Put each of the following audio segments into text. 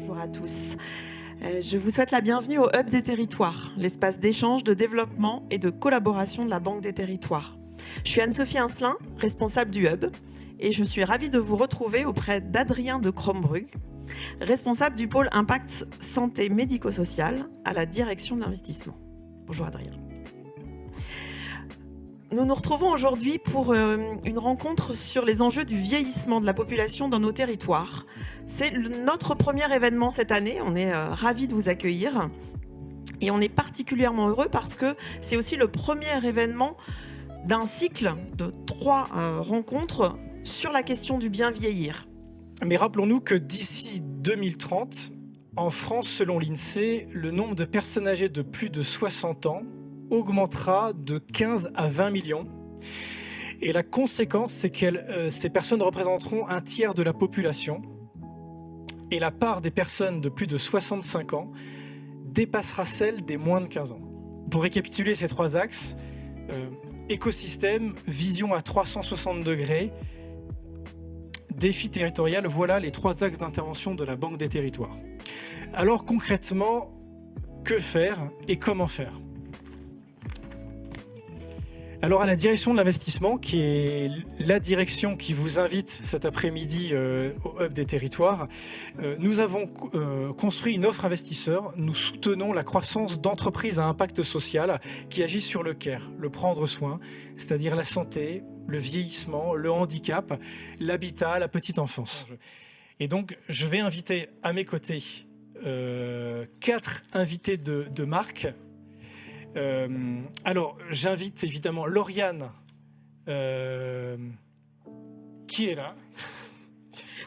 Bonjour à tous. Je vous souhaite la bienvenue au Hub des Territoires, l'espace d'échange, de développement et de collaboration de la Banque des Territoires. Je suis Anne-Sophie Incelin, responsable du Hub, et je suis ravie de vous retrouver auprès d'Adrien de Crombrugge, responsable du pôle Impact Santé Médico-Social à la direction de l'investissement. Bonjour Adrien. Nous nous retrouvons aujourd'hui pour une rencontre sur les enjeux du vieillissement de la population dans nos territoires. C'est notre premier événement cette année, on est ravis de vous accueillir. Et on est particulièrement heureux parce que c'est aussi le premier événement d'un cycle de 3 rencontres sur la question du bien vieillir. Mais rappelons-nous que d'ici 2030, en France, selon l'INSEE, le nombre de personnes âgées de plus de 60 ans augmentera de 15 à 20 millions. Et la conséquence, c'est que ces personnes représenteront un tiers de la population. Et la part des personnes de plus de 65 ans dépassera celle des moins de 15 ans. Pour récapituler ces 3 axes, écosystème, vision à 360 degrés, défi territorial, voilà les 3 axes d'intervention de la Banque des Territoires. Alors concrètement, que faire et comment faire ? Alors à la direction de l'investissement, qui est la direction qui vous invite cet après-midi au Hub des Territoires, nous avons construit une offre investisseur. Nous soutenons la croissance d'entreprises à impact social qui agissent sur le care, le prendre soin, c'est-à-dire la santé, le vieillissement, le handicap, l'habitat, la petite enfance. Et donc je vais inviter à mes côtés 4 invités de marque. Alors, j'invite évidemment Lauriane, qui est là,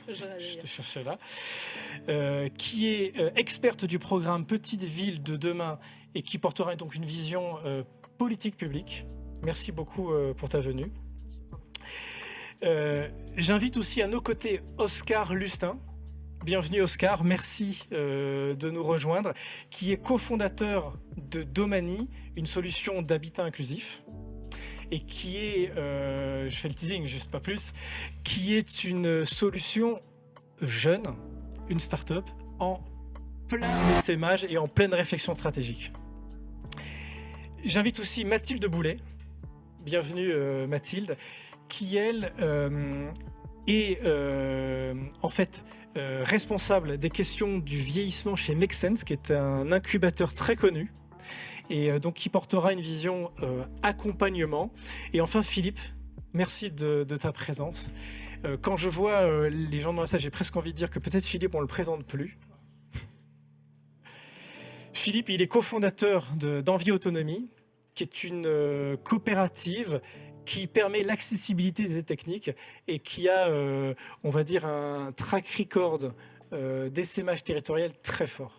je te cherchais là, qui est experte du programme Petite Ville de demain et qui portera donc une vision politique publique. Merci beaucoup pour ta venue. J'invite aussi à nos côtés Oscar Lustin. Bienvenue Oscar, merci de nous rejoindre, qui est cofondateur de Domani, une solution d'habitat inclusif, et qui est, je fais le teasing, juste pas plus, qui est une solution jeune, une start-up, en plein essaimage et en pleine réflexion stratégique. J'invite aussi Mathilde Boulet, bienvenue Mathilde, qui elle est en fait responsable des questions du vieillissement chez Make Sense, qui est un incubateur très connu, et donc qui portera une vision accompagnement. Et enfin Philippe, merci de ta présence. Quand je vois les gens dans la salle, j'ai presque envie de dire que peut-être Philippe on le présente plus. Philippe, il est cofondateur d'Envie Autonomie, qui est une coopérative qui permet l'accessibilité des techniques et qui a, on va dire, un track record d'essaimage territorial très fort.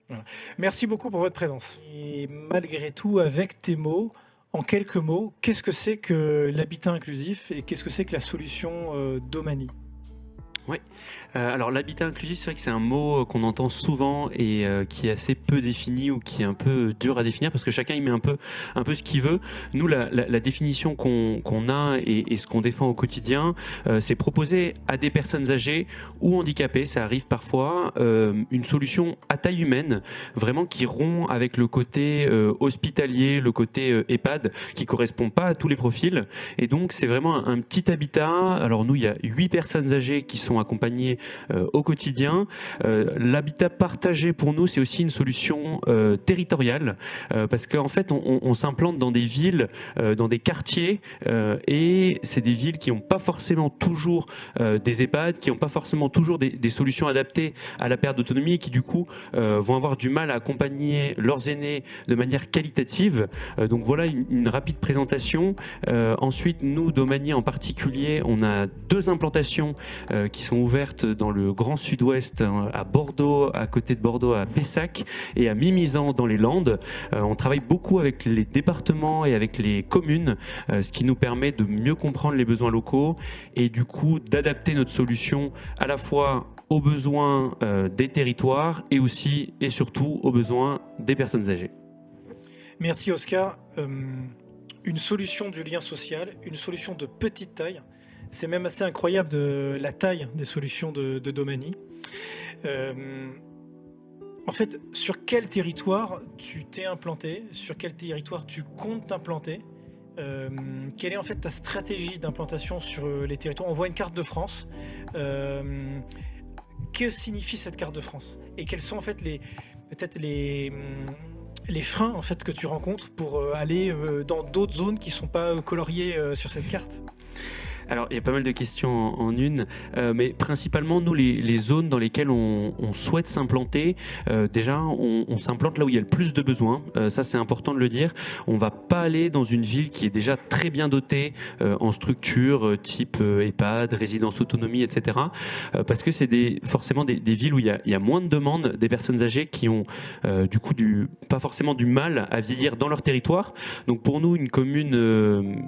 Voilà. Merci beaucoup pour votre présence. Et malgré tout, avec tes mots, en quelques mots, qu'est-ce que c'est que l'habitat inclusif et qu'est-ce que c'est que la solution Domani ? Oui, alors l'habitat inclusif, c'est vrai que c'est un mot qu'on entend souvent et qui est assez peu défini ou qui est un peu dur à définir parce que chacun y met un peu ce qu'il veut. Nous, la définition qu'on a et ce qu'on défend au quotidien, c'est proposer à des personnes âgées ou handicapées, ça arrive parfois, une solution à taille humaine, vraiment qui rompt avec le côté hospitalier, le côté EHPAD, qui correspond pas à tous les profils. Et donc, c'est vraiment un petit habitat. Alors nous, il y a 8 personnes âgées qui sont accompagnés au quotidien. L'habitat partagé pour nous, c'est aussi une solution territoriale parce qu'en fait, on s'implante dans des villes, dans des quartiers et c'est des villes qui n'ont pas forcément toujours des EHPAD, qui n'ont pas forcément toujours des solutions adaptées à la perte d'autonomie et qui du coup vont avoir du mal à accompagner leurs aînés de manière qualitative. Donc voilà une rapide présentation. Ensuite, nous, Domani en particulier, on a 2 implantations qui sont ouvertes dans le Grand Sud-Ouest, à Bordeaux, à côté de Bordeaux, à Pessac et à Mimizan dans les Landes. On travaille beaucoup avec les départements et avec les communes, ce qui nous permet de mieux comprendre les besoins locaux et du coup d'adapter notre solution à la fois aux besoins des territoires et aussi et surtout aux besoins des personnes âgées. Merci Oscar. Une solution du lien social, une solution de petite taille, C'est même assez incroyable de la taille des solutions de Domani. En fait, sur quel territoire tu t'es implanté? Sur quel territoire tu comptes t'implanter? Quelle est en fait ta stratégie d'implantation sur les territoires? On voit une carte de France. Que signifie cette carte de France? Et quels sont en fait peut-être les freins en fait que tu rencontres pour aller dans d'autres zones qui ne sont pas coloriées sur cette carte? Alors, il y a pas mal de questions en une, mais principalement, nous, les zones dans lesquelles on souhaite s'implanter, déjà, on s'implante là où il y a le plus de besoins. Ça, c'est important de le dire. On va pas aller dans une ville qui est déjà très bien dotée en structure, type EHPAD, résidence autonomie, etc. Parce que c'est forcément des villes où il y a moins de demandes, des personnes âgées qui ont du coup pas forcément du mal à vieillir dans leur territoire. Donc, pour nous, une commune,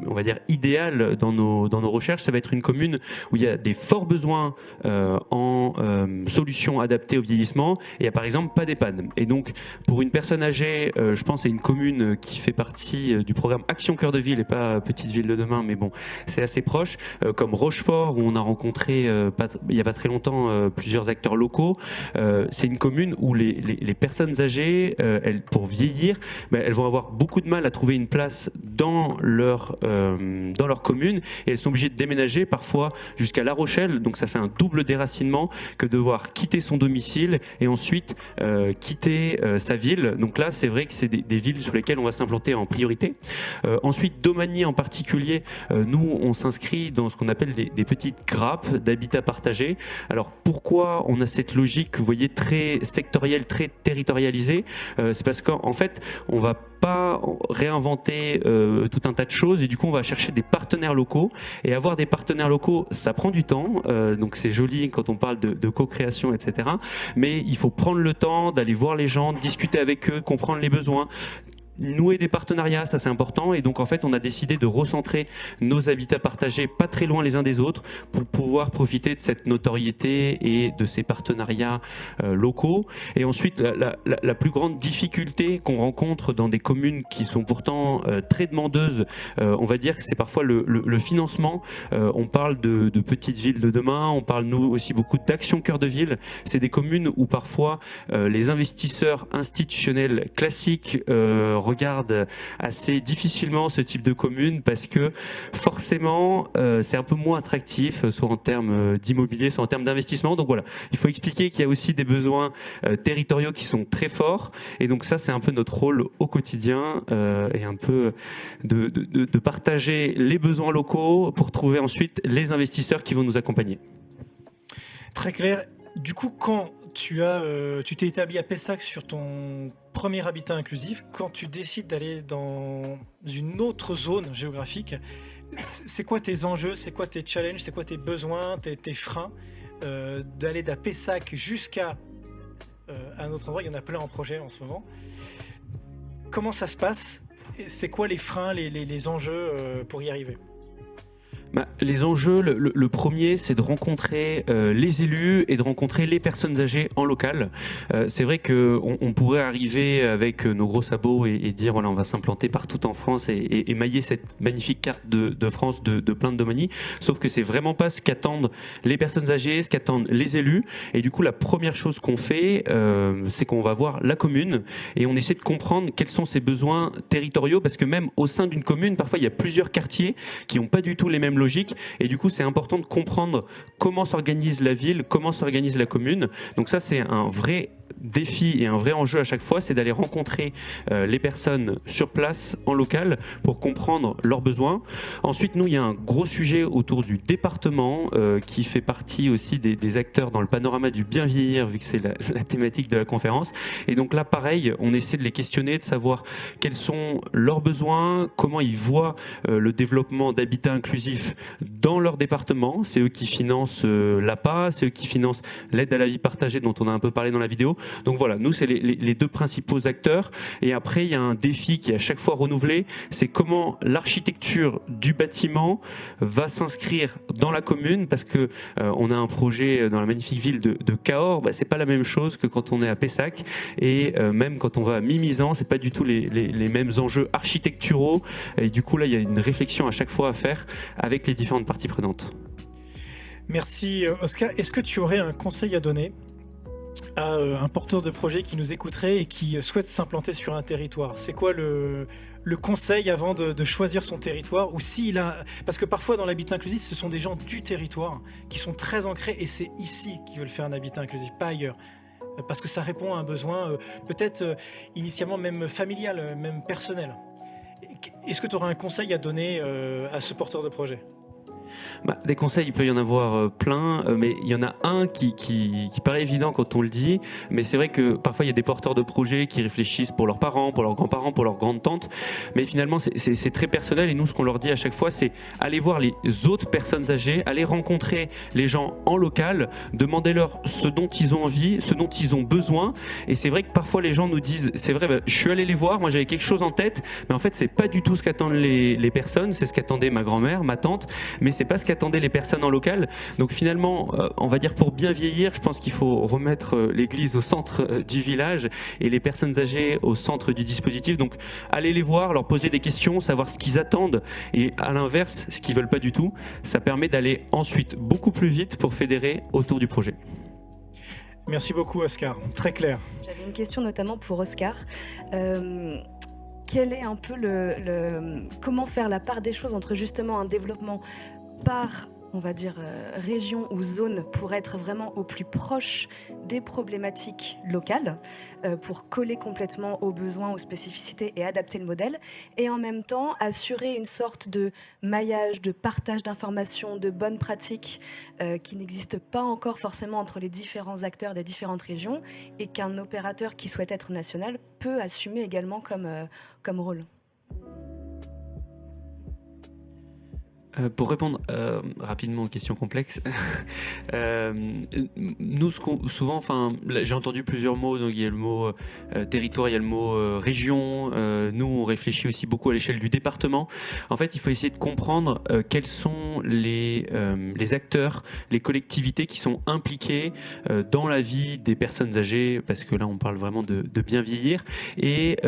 on va dire, idéale dans nos recherches, ça va être une commune où il y a des forts besoins en solutions adaptées au vieillissement et il n'y a par exemple pas d'EHPAD. Et donc pour une personne âgée, je pense à une commune qui fait partie du programme Action Cœur de Ville et pas Petite Ville de Demain, mais bon, c'est assez proche, comme Rochefort où on a rencontré il n'y a pas très longtemps plusieurs acteurs locaux. C'est une commune où les personnes âgées, pour vieillir, elles vont avoir beaucoup de mal à trouver une place dans leur commune et elles sont obligées de déménager parfois jusqu'à La Rochelle, donc ça fait un double déracinement que devoir quitter son domicile et ensuite quitter sa ville. Donc là, c'est vrai que c'est des villes sur lesquelles on va s'implanter en priorité. Ensuite, Domani en particulier, nous, on s'inscrit dans ce qu'on appelle des petites grappes d'habitat partagé. Alors pourquoi on a cette logique, vous voyez, très sectorielle, très territorialisée? C'est parce qu'en fait, on va pas réinventer tout un tas de choses et du coup on va chercher des partenaires locaux et avoir des partenaires locaux ça prend du temps, donc c'est joli quand on parle de co-création, etc., mais il faut prendre le temps d'aller voir les gens, discuter avec eux, comprendre les besoins, nouer des partenariats, ça c'est important. Et donc en fait on a décidé de recentrer nos habitats partagés pas très loin les uns des autres pour pouvoir profiter de cette notoriété et de ces partenariats locaux. Et ensuite la plus grande difficulté qu'on rencontre dans des communes qui sont pourtant très demandeuses, on va dire que c'est parfois le financement. On parle de petites villes de demain, on parle nous aussi beaucoup d'Action Cœur de Ville. C'est des communes où parfois les investisseurs institutionnels classiques regardent assez difficilement ce type de commune parce que forcément c'est un peu moins attractif, soit en termes d'immobilier, soit en termes d'investissement. Donc voilà, il faut expliquer qu'il y a aussi des besoins territoriaux qui sont très forts et donc ça c'est un peu notre rôle au quotidien et un peu de partager les besoins locaux pour trouver ensuite les investisseurs qui vont nous accompagner. Très clair. Du coup, quand tu t'es établi à Pessac sur ton premier habitat inclusif, quand tu décides d'aller dans une autre zone géographique, c'est quoi tes enjeux, c'est quoi tes challenges, c'est quoi tes besoins, tes freins d'aller d'à Pessac jusqu'à un autre endroit? Il y en a plein en projet en ce moment. Comment ça se passe? C'est quoi les freins, les enjeux pour y arriver? Les enjeux, le premier, c'est de rencontrer les élus et de rencontrer les personnes âgées en local. C'est vrai qu'on pourrait arriver avec nos gros sabots et dire voilà, on va s'implanter partout en France et émailler cette magnifique carte de France de plein de Domani. Sauf que c'est vraiment pas ce qu'attendent les personnes âgées, ce qu'attendent les élus. Et du coup, la première chose qu'on fait, c'est qu'on va voir la commune et on essaie de comprendre quels sont ses besoins territoriaux, parce que même au sein d'une commune, parfois il y a plusieurs quartiers qui n'ont pas du tout les mêmes logiques. Et du coup, c'est important de comprendre comment s'organise la ville, comment s'organise la commune. Donc ça, c'est un vrai défi et un vrai enjeu à chaque fois, c'est d'aller rencontrer les personnes sur place, en local, pour comprendre leurs besoins. Ensuite, nous, il y a un gros sujet autour du département qui fait partie aussi des acteurs dans le panorama du bien vieillir, vu que c'est la thématique de la conférence. Et donc là, pareil, on essaie de les questionner, de savoir quels sont leurs besoins, comment ils voient le développement d'habitat inclusif dans leur département. C'est eux qui financent l'APA, c'est eux qui financent l'aide à la vie partagée dont on a un peu parlé dans la vidéo. Donc voilà, nous, c'est les deux principaux acteurs. Et après, il y a un défi qui est à chaque fois renouvelé, c'est comment l'architecture du bâtiment va s'inscrire dans la commune, parce que on a un projet dans la magnifique ville de Cahors, c'est pas la même chose que quand on est à Pessac, et même quand on va à Mimizan, c'est pas du tout les mêmes enjeux architecturaux. Et du coup, là, il y a une réflexion à chaque fois à faire avec les différentes parties prenantes. Merci Oscar. Est-ce que tu aurais un conseil à donner à un porteur de projet qui nous écouterait et qui souhaite s'implanter sur un territoire? C'est quoi le conseil avant de choisir son territoire? Ou s'il a... Parce que parfois dans l'habitat inclusif, ce sont des gens du territoire qui sont très ancrés et c'est ici qu'ils veulent faire un habitat inclusif, pas ailleurs. Parce que ça répond à un besoin peut-être initialement même familial, même personnel. Est-ce que tu auras un conseil à donner à ce porteur de projet? Des conseils, il peut y en avoir plein, mais il y en a un qui paraît évident quand on le dit, mais c'est vrai que parfois il y a des porteurs de projets qui réfléchissent pour leurs parents, pour leurs grands-parents, pour leurs grandes-tantes, mais finalement c'est très personnel et nous ce qu'on leur dit à chaque fois c'est aller voir les autres personnes âgées, aller rencontrer les gens en local, demandez-leur ce dont ils ont envie, ce dont ils ont besoin, et c'est vrai que parfois les gens nous disent, c'est vrai, je suis allé les voir, moi j'avais quelque chose en tête, mais en fait c'est pas du tout ce qu'attendent les personnes, c'est ce qu'attendait ma grand-mère, ma tante, mais c'est pas ce qu'attendaient les personnes en local. Donc finalement, on va dire pour bien vieillir, je pense qu'il faut remettre l'église au centre du village et les personnes âgées au centre du dispositif. Donc aller les voir, leur poser des questions, savoir ce qu'ils attendent et à l'inverse, ce qu'ils veulent pas du tout. Ça permet d'aller ensuite beaucoup plus vite pour fédérer autour du projet. Merci beaucoup Oscar, très clair. J'avais une question notamment pour Oscar. Quel est un peu comment faire la part des choses entre justement un développement par, on va dire, région ou zone pour être vraiment au plus proche des problématiques locales, pour coller complètement aux besoins, aux spécificités et adapter le modèle, et en même temps assurer une sorte de maillage, de partage d'informations, de bonnes pratiques qui n'existent pas encore forcément entre les différents acteurs des différentes régions et qu'un opérateur qui souhaite être national peut assumer également comme rôle. Pour répondre rapidement aux questions complexes, nous souvent, j'ai entendu plusieurs mots, donc il y a le mot territoire, il y a le mot région, nous on réfléchit aussi beaucoup à l'échelle du département. En fait, il faut essayer de comprendre quels sont les acteurs, les collectivités qui sont impliquées dans la vie des personnes âgées, parce que là on parle vraiment de bien vieillir, et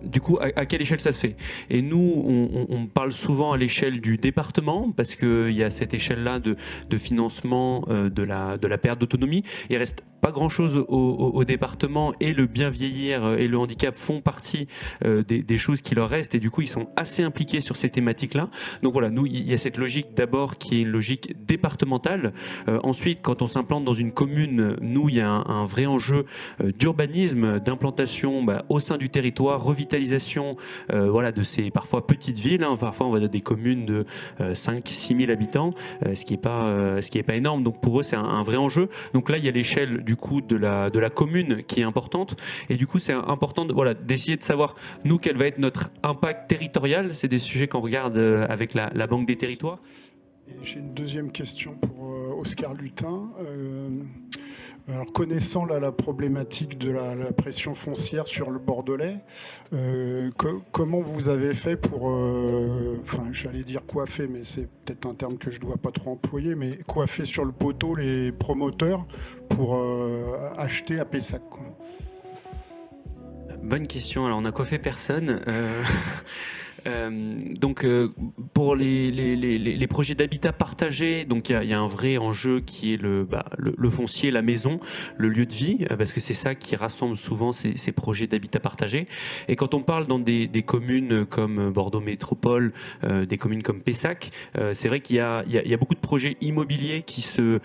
du coup à quelle échelle ça se fait. Et nous on parle souvent à l'échelle du département, parce qu'il y a cette échelle-là de financement de la perte d'autonomie. Il reste pas grand-chose au département et le bien vieillir et le handicap font partie des choses qui leur restent et du coup ils sont assez impliqués sur ces thématiques-là. Donc voilà, nous il y a cette logique d'abord qui est une logique départementale. Ensuite, quand on s'implante dans une commune, nous il y a un vrai enjeu d'urbanisme, d'implantation au sein du territoire, revitalisation de ces parfois petites villes. Parfois on va dans des communes de 5-6 000 habitants, ce qui est pas énorme. Donc pour eux c'est un vrai enjeu. Donc là il y a l'échelle du coup de la commune qui est importante et du coup c'est important d'essayer de savoir nous quel va être notre impact territorial. C'est des sujets qu'on regarde avec la Banque des territoires. J'ai une deuxième question pour Oscar Lutin. Alors, connaissant la problématique de la pression foncière sur le Bordelais, comment vous avez fait pour, j'allais dire coiffer, mais c'est peut-être un terme que je ne dois pas trop employer, mais coiffer sur le poteau les promoteurs pour acheter à Pessac, quoi. Bonne question. Alors, on a coiffé personne. Donc pour les projets d'habitat partagé, donc il y a un vrai enjeu qui est le foncier, la maison, le lieu de vie, parce que c'est ça qui rassemble souvent ces projets d'habitat partagé. Et quand on parle dans des communes comme Bordeaux Métropole, des communes comme Pessac, c'est vrai qu'il y a beaucoup de projets immobiliers qui se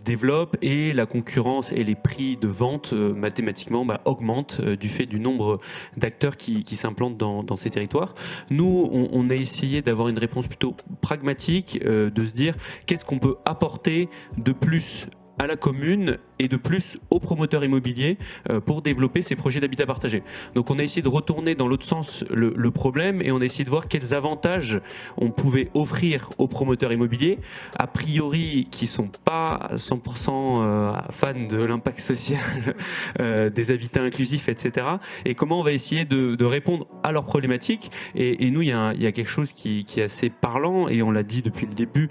développent et la concurrence et les prix de vente mathématiquement augmentent du fait du nombre d'acteurs qui s'implantent dans ces territoires. Nous, on a essayé d'avoir une réponse plutôt pragmatique, de se dire qu'est-ce qu'on peut apporter de plus à la commune et de plus aux promoteurs immobiliers pour développer ces projets d'habitat partagé. Donc on a essayé de retourner dans l'autre sens le problème et on a essayé de voir quels avantages on pouvait offrir aux promoteurs immobiliers, a priori qui ne sont pas 100% fans de l'impact social des habitats inclusifs, etc. Et comment on va essayer de répondre à leurs problématiques. Et nous, il y a quelque chose qui est assez parlant et on l'a dit depuis le début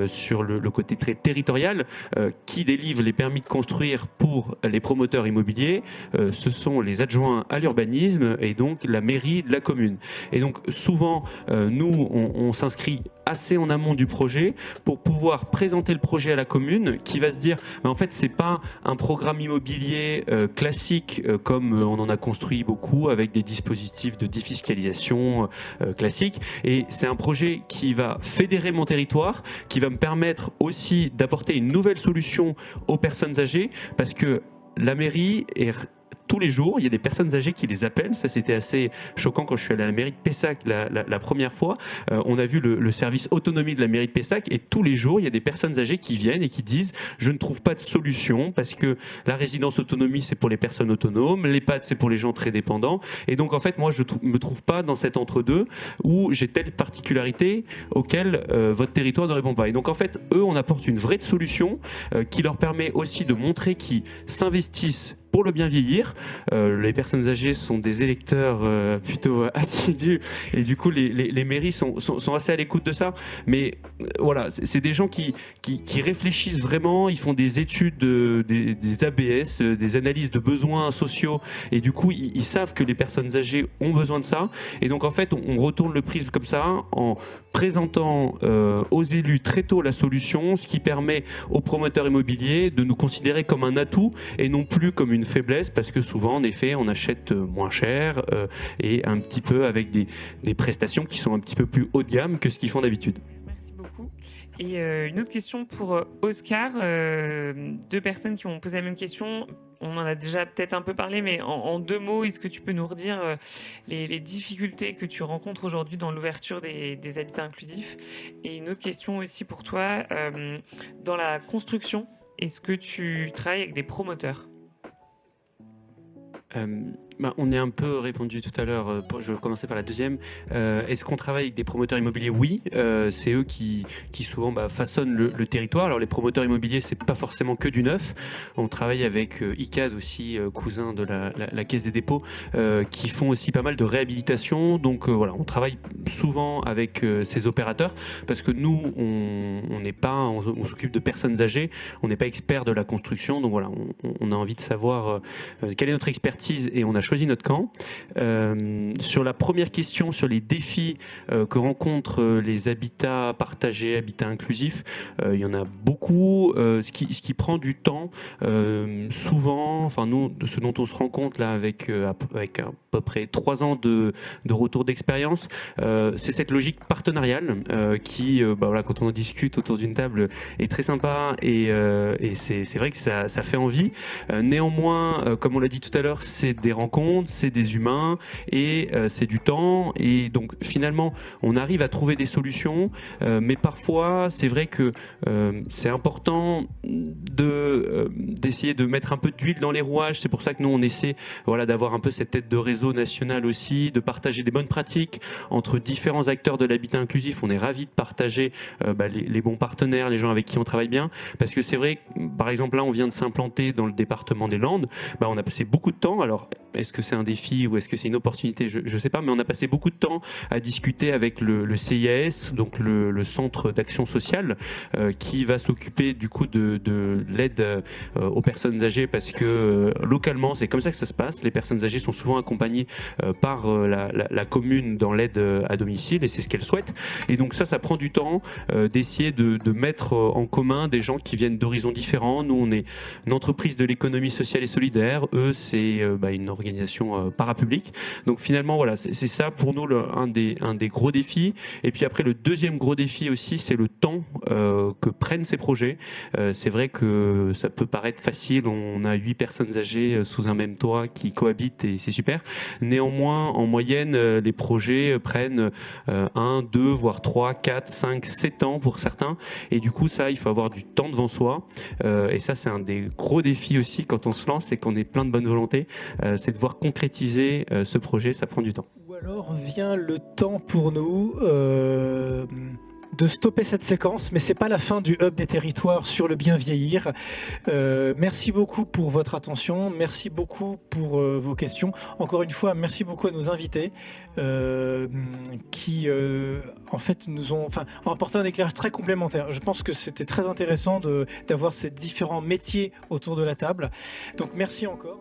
sur le côté très territorial, qui qui délivre les permis de construire pour les promoteurs immobiliers, ce sont les adjoints à l'urbanisme et donc la mairie de la commune. Et donc souvent, nous, on s'inscrit assez en amont du projet pour pouvoir présenter le projet à la commune qui va se dire en fait c'est pas un programme immobilier classique comme on en a construit beaucoup avec des dispositifs de défiscalisation classiques, et c'est un projet qui va fédérer mon territoire, qui va me permettre aussi d'apporter une nouvelle solution aux personnes âgées, parce que la mairie est tous les jours, il y a des personnes âgées qui les appellent. Ça, c'était assez choquant quand je suis allé à la mairie de Pessac la première fois. On a vu le service autonomie de la mairie de Pessac, et tous les jours, il y a des personnes âgées qui viennent et qui disent « Je ne trouve pas de solution parce que la résidence autonomie, c'est pour les personnes autonomes, l'EHPAD, c'est pour les gens très dépendants. Et donc, en fait, moi, je ne me trouve pas dans cet entre-deux où j'ai telle particularité auquel votre territoire ne répond pas. » Et donc, en fait, eux, on apporte une vraie solution qui leur permet aussi de montrer qu'ils s'investissent pour le bien vieillir. Les personnes âgées sont des électeurs plutôt assidus, et du coup les mairies sont assez à l'écoute de ça. Mais voilà, c'est des gens qui réfléchissent vraiment, ils font des études, des ABS, des analyses de besoins sociaux, et du coup ils savent que les personnes âgées ont besoin de ça. Et donc en fait on retourne le prisme comme ça en présentant aux élus très tôt la solution, ce qui permet aux promoteurs immobiliers de nous considérer comme un atout et non plus comme une faiblesse, parce que souvent en effet on achète moins cher et un petit peu avec des prestations qui sont un petit peu plus haut de gamme que ce qu'ils font d'habitude. Merci beaucoup. Et une autre question pour Oscar. Deux personnes qui m'ont posé la même question. On en a déjà peut-être un peu parlé, mais en 2 mots, est-ce que tu peux nous redire les difficultés que tu rencontres aujourd'hui dans l'ouverture des habitats inclusifs? Et une autre question aussi pour toi, dans la construction, est-ce que tu travailles avec des promoteurs? On est un peu répondu tout à l'heure, je vais commencer par la deuxième. Est-ce qu'on travaille avec des promoteurs immobiliers? Oui, c'est eux qui souvent façonnent le territoire. Alors les promoteurs immobiliers, c'est pas forcément que du neuf. On travaille avec ICAD aussi, cousin de la Caisse des dépôts, qui font aussi pas mal de réhabilitation. Donc voilà, on travaille souvent avec ces opérateurs, parce que nous, on s'occupe de personnes âgées, on n'est pas expert de la construction. Donc voilà, on a envie de savoir quelle est notre expertise, et on a choisi notre camp. Sur la première question, sur les défis que rencontrent les habitats partagés, habitats inclusifs, il y en a beaucoup. Ce qui prend du temps, souvent, enfin nous, ce dont on se rend compte là avec à peu près 3 ans de retour d'expérience, c'est cette logique partenariale qui, voilà, quand on en discute autour d'une table, est très sympa, et c'est vrai que ça fait envie. Néanmoins, comme on l'a dit tout à l'heure, c'est des rencontres, c'est des humains, et c'est du temps, et donc finalement on arrive à trouver des solutions, mais parfois c'est vrai que c'est important d'essayer de mettre un peu d'huile dans les rouages. C'est pour ça que nous on essaie, voilà, d'avoir un peu cette tête de réseau national aussi, de partager des bonnes pratiques entre différents acteurs de l'habitat inclusif. On est ravis de partager les bons partenaires, les gens avec qui on travaille bien, parce que c'est vrai que, par exemple là on vient de s'implanter dans le département des Landes, on a passé beaucoup de temps, alors est-ce que c'est un défi ou est-ce que c'est une opportunité, je ne sais pas, mais on a passé beaucoup de temps à discuter avec le CIAS, donc le Centre d'Action Sociale, qui va s'occuper du coup de l'aide aux personnes âgées, parce que localement c'est comme ça que ça se passe. Les personnes âgées sont souvent accompagnées par la commune dans l'aide à domicile, et c'est ce qu'elles souhaitent. Et donc ça prend du temps d'essayer de mettre en commun des gens qui viennent d'horizons différents. Nous on est une entreprise de l'économie sociale et solidaire, eux c'est une organisation parapublique. Donc finalement voilà, c'est ça pour nous un des gros défis. Et puis après le deuxième gros défi aussi, c'est le temps que prennent ces projets. C'est vrai que ça peut paraître facile, on a 8 personnes âgées sous un même toit qui cohabitent et c'est super. Néanmoins, en moyenne, les projets prennent 1, 2, voire 3, 4, 5, 7 ans pour certains. Et du coup, ça, il faut avoir du temps devant soi. Et ça, c'est un des gros défis aussi quand on se lance et qu'on est plein de bonne volonté. C'est de voir concrétiser ce projet, ça prend du temps. Ou alors vient le temps pour nous de stopper cette séquence, mais c'est pas la fin du Hub des territoires sur le bien vieillir. Merci beaucoup pour votre attention, merci beaucoup pour vos questions. Encore une fois, merci beaucoup à nos invités qui en fait nous ont apporté un éclairage très complémentaire. Je pense que c'était très intéressant d'avoir ces différents métiers autour de la table. Donc merci encore.